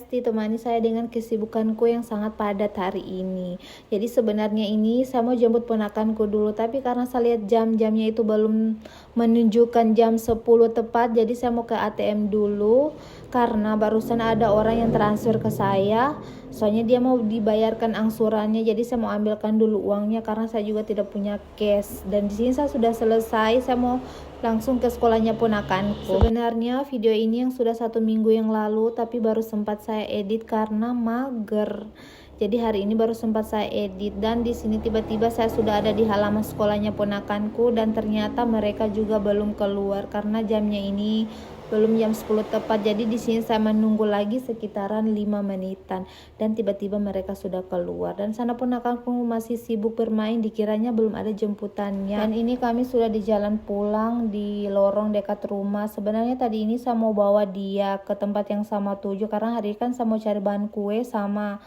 ditemani saya dengan kesibukanku yang sangat padat hari ini. Jadi sebenarnya ini saya mau jemput ponakanku dulu, tapi karena saya lihat jam-jamnya itu belum menunjukkan jam 10 tepat, jadi saya mau ke ATM dulu karena barusan ada orang yang transfer ke saya. Soalnya dia mau dibayarkan angsurannya, jadi saya mau ambilkan dulu uangnya karena saya juga tidak punya cash. Dan di sini saya sudah selesai, saya mau langsung ke sekolahnya ponakanku. Sebenarnya video ini yang sudah 1 minggu yang lalu, tapi baru sempat saya edit karena mager. Jadi hari ini baru sempat saya edit, dan di sini tiba-tiba saya sudah ada di halaman sekolahnya ponakanku, dan ternyata mereka juga belum keluar karena jamnya ini belum jam 10 tepat. Jadi di sini saya menunggu lagi sekitaran 5 menitan, dan tiba-tiba mereka sudah keluar. Dan sana ponakanku masih sibuk bermain, dikiranya belum ada jemputannya. Dan ini kami sudah di jalan pulang di lorong dekat rumah. Sebenarnya tadi ini saya mau bawa dia ke tempat yang sama tuju karena hari ini kan saya mau cari bahan kue sama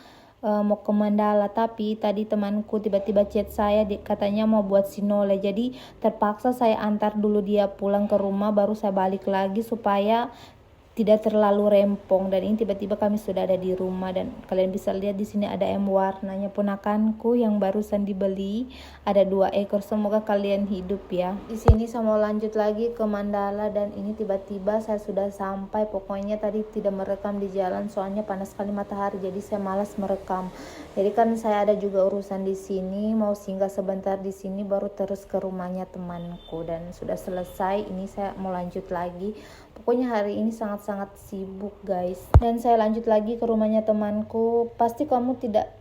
mau ke Mandala, tapi tadi temanku tiba-tiba chat saya, katanya mau buat sinole. Jadi terpaksa saya antar dulu dia pulang ke rumah, baru saya balik lagi supaya tidak terlalu rempong. Dan ini tiba-tiba kami sudah ada di rumah, dan kalian bisa lihat di sini ada warnanya ponakanku yang barusan dibeli, ada 2 ekor. Semoga kalian hidup ya. Di sini saya mau lanjut lagi ke Mandala, dan ini tiba-tiba saya sudah sampai. Pokoknya tadi tidak merekam di jalan soalnya panas sekali matahari, jadi saya malas merekam. Jadi kan saya ada juga urusan di sini, mau singgah sebentar di sini baru terus ke rumahnya temanku. Dan sudah selesai, ini saya mau lanjut lagi. Pokoknya hari ini sangat-sangat sibuk guys. Dan saya lanjut lagi ke rumahnya temanku. Pasti kamu tidak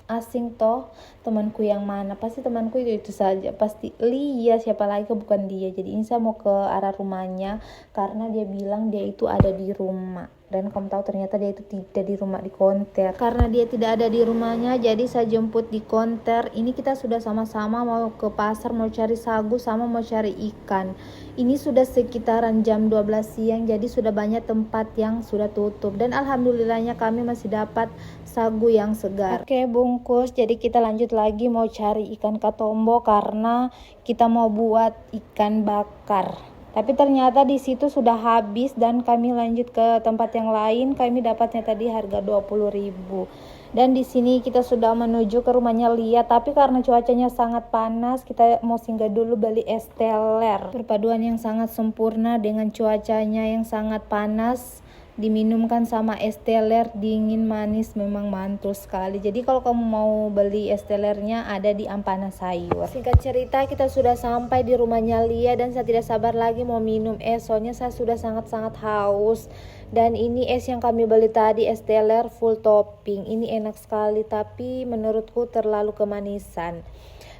asing toh temanku yang mana, pasti temanku itu saja, pasti Lia, siapa lagi bukan dia. Jadi ini saya mau ke arah rumahnya karena dia bilang dia itu ada di rumah, dan kamu tahu ternyata dia itu tidak di rumah, di konter. Karena dia tidak ada di rumahnya, jadi saya jemput di konter. Ini kita sudah sama-sama mau ke pasar, mau cari sagu sama mau cari ikan. Ini sudah sekitaran jam 12 siang, jadi sudah banyak tempat yang sudah tutup, dan alhamdulillahnya kami masih dapat sagu yang segar. Oke bungkus, jadi kita lanjut lagi mau cari ikan katombo karena kita mau buat ikan bakar. Tapi ternyata di situ sudah habis, dan kami lanjut ke tempat yang lain. Kami dapatnya tadi harga 20.000. Dan di sini kita sudah menuju ke rumahnya Lia, tapi karena cuacanya sangat panas, kita mau singgah dulu beli es teler. Perpaduan yang sangat sempurna dengan cuacanya yang sangat panas, diminumkan sama es teler dingin manis, memang mantul sekali. Jadi kalau kamu mau beli es telernya ada di Ampana Sayur. Singkat cerita, kita sudah sampai di rumahnya Lia, dan saya tidak sabar lagi mau minum es, soalnya saya sudah sangat-sangat haus. Dan ini es yang kami beli tadi, es teler full topping. Ini enak sekali, tapi menurutku terlalu kemanisan.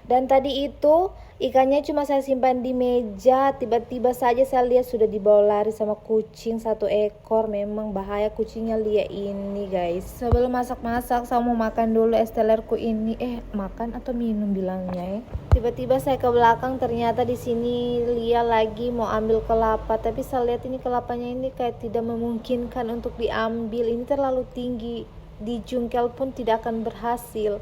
Dan tadi itu ikannya cuma saya simpan di meja, tiba-tiba saja saya lihat sudah dibawa lari sama kucing 1 ekor. Memang bahaya kucingnya Lia ini guys. Sebelum masak-masak saya mau makan dulu es telerku ini. Makan atau minum bilangnya ya. Tiba-tiba saya ke belakang, ternyata di sini Lia lagi mau ambil kelapa, tapi saya lihat ini kelapanya ini kayak tidak memungkinkan untuk diambil. Ini terlalu tinggi, dijungkel pun tidak akan berhasil.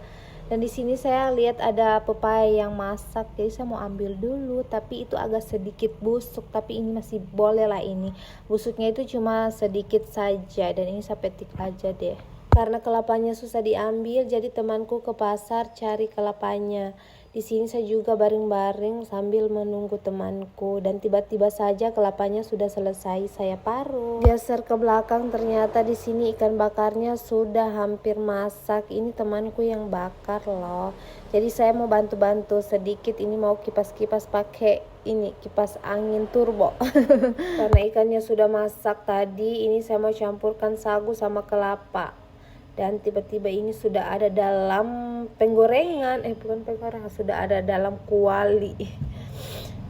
Dan di sini saya lihat ada pepaya yang masak, jadi saya mau ambil dulu, tapi itu agak sedikit busuk, tapi ini masih boleh lah. Ini busuknya itu cuma sedikit saja, dan ini saya petik aja deh. Karena kelapanya susah diambil, jadi temanku ke pasar cari kelapanya. Di sini saya juga baring-baring sambil menunggu temanku, dan tiba-tiba saja kelapanya sudah selesai saya parut. Geser ke belakang, ternyata di sini ikan bakarnya sudah hampir masak. Ini temanku yang bakar loh. Jadi saya mau bantu-bantu sedikit. Ini mau kipas-kipas pakai ini kipas angin turbo. Karena ikannya sudah masak tadi, ini saya mau campurkan sagu sama kelapa. Dan tiba-tiba ini sudah ada dalam penggorengan, bukan penggorengan, sudah ada dalam kuali.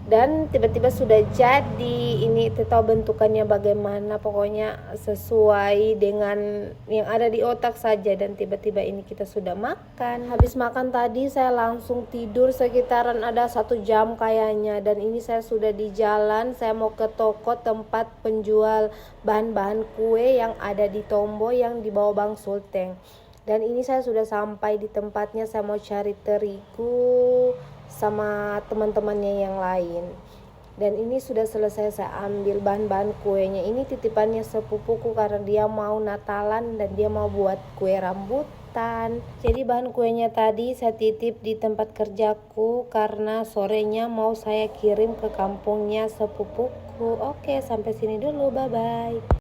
Dan tiba-tiba sudah jadi. Ini tahu bentukannya bagaimana, pokoknya sesuai dengan yang ada di otak saja. Dan tiba-tiba ini kita sudah makan. Habis makan tadi saya langsung tidur sekitaran ada 1 jam kayaknya. Dan ini saya sudah di jalan, saya mau ke toko tempat penjual bahan-bahan kue yang ada di Tombo yang di bawah Bang Sulteng. Dan ini saya sudah sampai di tempatnya, saya mau cari terigu sama teman-temannya yang lain. Dan ini sudah selesai saya ambil bahan-bahan kuenya. Ini titipannya sepupuku karena dia mau Natalan dan dia mau buat kue rambutan. Jadi bahan kuenya tadi saya titip di tempat kerjaku karena sorenya mau saya kirim ke kampungnya sepupuku. Oke, sampai sini dulu, bye-bye.